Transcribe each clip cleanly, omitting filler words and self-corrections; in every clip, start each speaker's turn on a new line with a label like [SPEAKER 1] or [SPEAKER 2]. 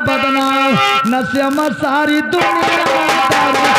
[SPEAKER 1] बदनाम नशे में सारी दुनिया दारू।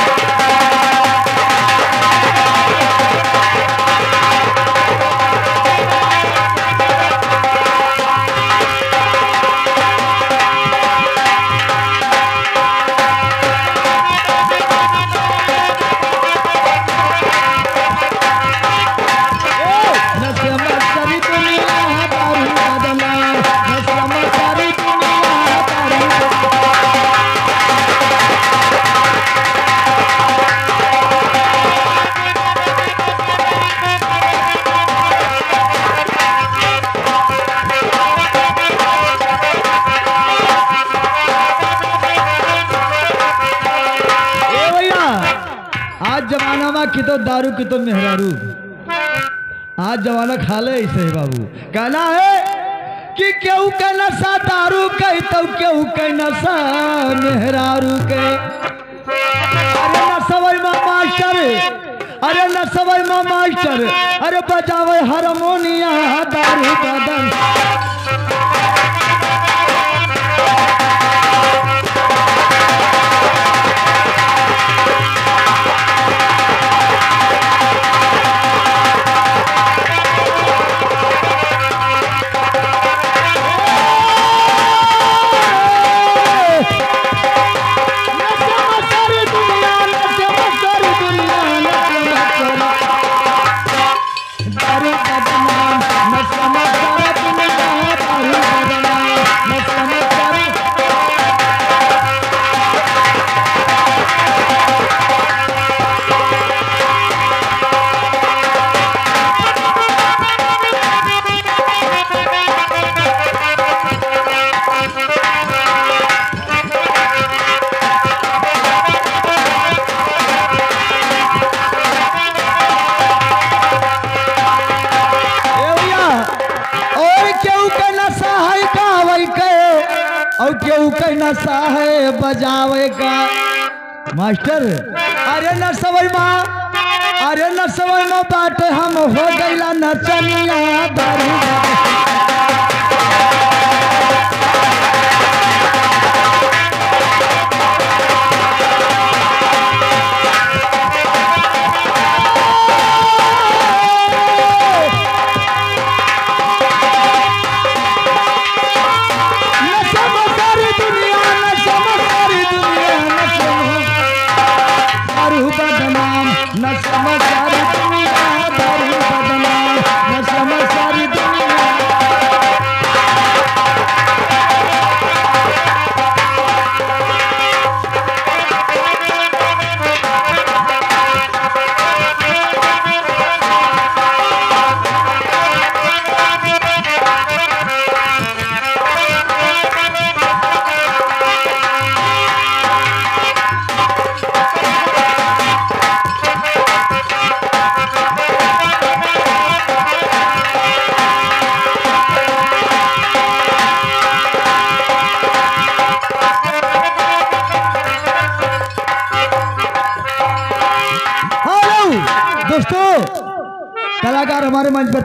[SPEAKER 1] आज जमाना में कि तो दारू की तो मेहरारू। आज जमाना खा ले ऐसे है बाबू। कहना है कि केहू के नशा दारू के तो केहू के नशा मेहरारू के। अरे नशवई में मास्टर, अरे नशवई में मास्टर, अरे बजावे हारमोनिया दारू बदन। और केहू के नशा है बजावे का मास्टर। अरे नशवई माँ, अरे नशवई माँ बाटे हम हो गईला नचनिया दारू। दोस्तों कलाकार हमारे मंच पर